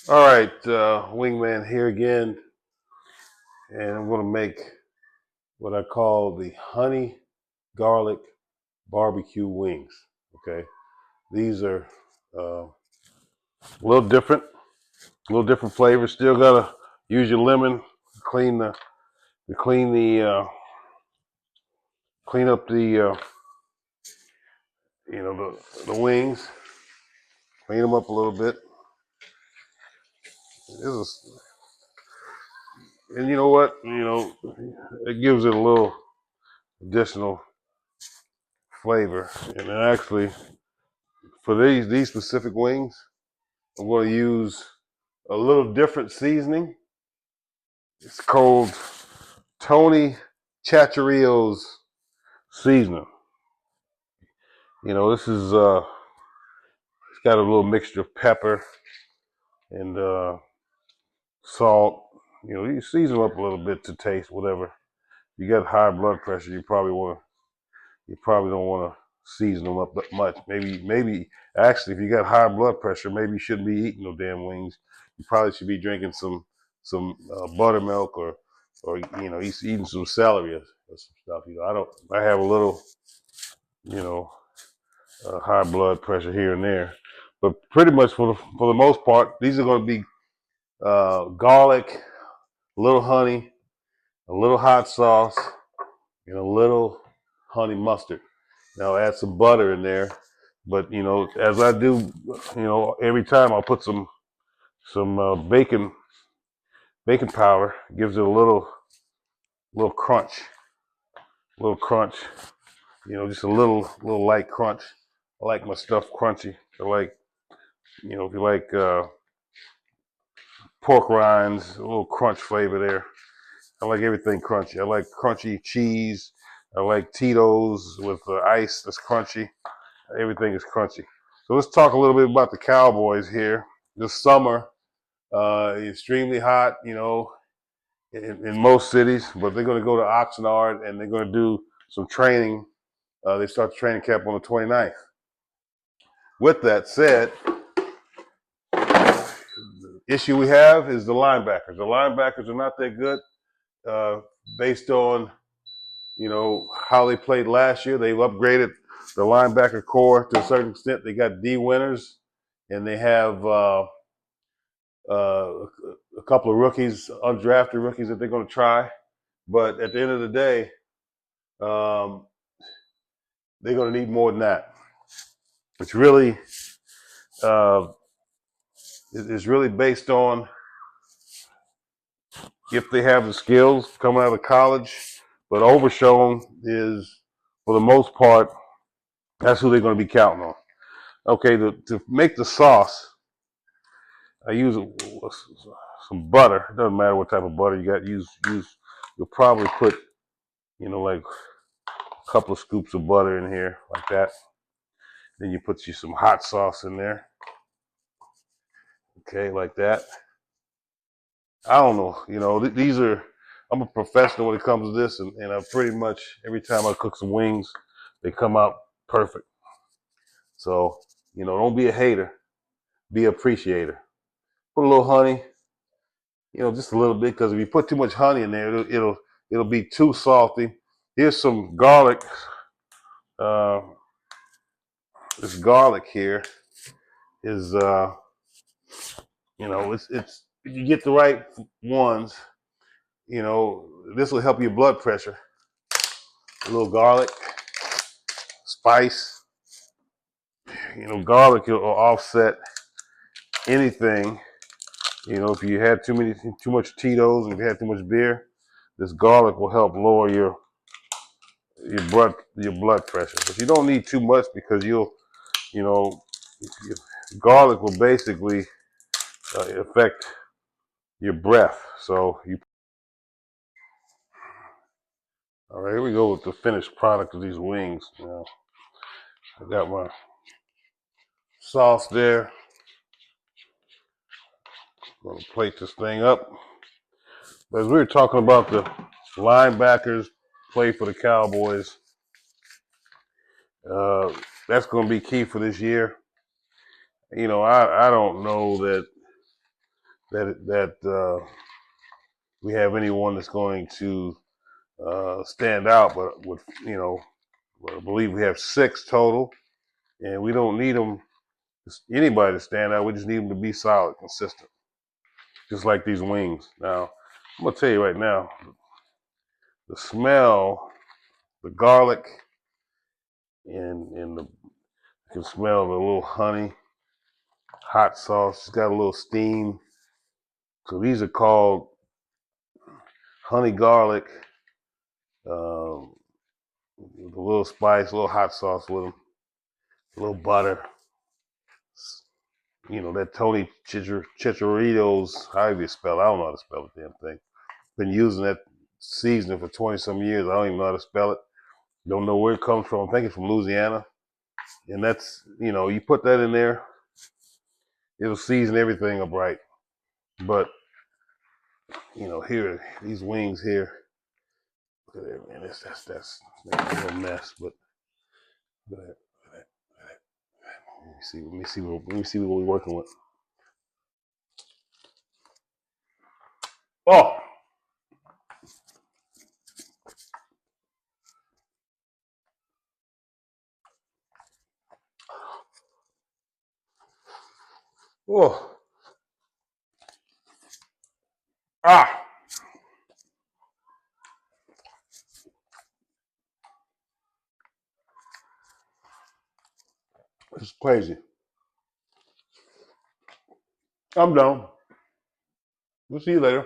All right, Wingman here again, and I'm going to make what I call the honey garlic barbecue wings. Okay, these are a little different flavor. Still gotta use your lemon, clean the, to clean the, clean up the, the wings, clean them up a little bit. And you know what? It gives it a little additional flavor. And then actually, for these specific wings, I'm going to use a little different seasoning. It's called Tony Chacherillo's seasoning. This is it's got a little mixture of pepper and salt. You season them up a little bit to taste whatever. If you got high blood pressure, you probably don't want to season them up that much. Maybe actually, if you got high blood pressure, maybe you shouldn't be eating no damn wings. You probably should be drinking some buttermilk or eating some celery or some stuff. I have a little you know high blood pressure here and there, but pretty much for the most part, these are going to be garlic, a little honey, a little hot sauce, and a little honey mustard. Now add some butter in there, but as I do, every time I'll put some bacon powder. Gives it a little crunch, little crunch. Just a little light crunch. I like my stuff crunchy. I like if you like pork rinds, a little crunch flavor there. I like everything crunchy. I like crunchy cheese. I like Tito's with ice that's crunchy. Everything is crunchy. So let's talk a little bit about the Cowboys here. This summer, extremely hot, in most cities, but they're going to go to Oxnard and they're going to do some training. They start the training camp on the 29th. With that said, the issue we have is the linebackers. The linebackers are not that good uh, based on, how they played last year. They've upgraded the linebacker core to a certain extent. They got D winners and they have a couple of rookies, undrafted rookies that they're going to try. But at the end of the day, um, they're going to need more than that. It's really uh, it's really based on if they have the skills coming out of college. But Overshown is, for the most part, that's who they're going to be counting on. Okay, to make the sauce, I use some butter. It doesn't matter what type of butter you got. Use. You'll probably put, like a couple of scoops of butter in here, like that. Then you put you some hot sauce in there. Okay, like that. I don't know. These are. I'm a professional when it comes to this, and I pretty much every time I cook some wings, they come out perfect. So don't be a hater, be an appreciator. Put a little honey, just a little bit, because if you put too much honey in there, it'll be too salty. Here's some garlic. Uh, this garlic here is it's if you get the right ones, this will help your blood pressure. A little garlic, spice. Garlic will offset anything. If you had too much Tito's, and if you had too much beer, this garlic will help lower your blood pressure. But you don't need too much, because you know garlic will basically affect your breath. So all right, here we go with the finished product of these wings. Now I got my sauce there. I'm gonna plate this thing up. But as we were talking about the linebackers play for the Cowboys, uh, that's going to be key for this year. I don't know that. that we have anyone that's going to stand out. But with I believe we have 6 total, and we don't need them anybody to stand out. We just need them to be solid, consistent, just like these wings. Now, I'm gonna tell you right now, the smell, the garlic, and you can smell the little honey, hot sauce. It's got a little steam. So these are called honey garlic, with a little spice, a little hot sauce with them, a little butter. That Tony Chicharito's, however you spell it, I don't know how to spell the damn thing. Been using that seasoning for 20 some years. I don't even know how to spell it. Don't know where it comes from. I think it's from Louisiana. And that's, you put that in there, it'll season everything up right. But, here, these wings here, look at that, man. That's a little mess, but look at that. Let me see what we're working with. Oh! Oh! Ah! It's crazy. I'm done. We'll see you later.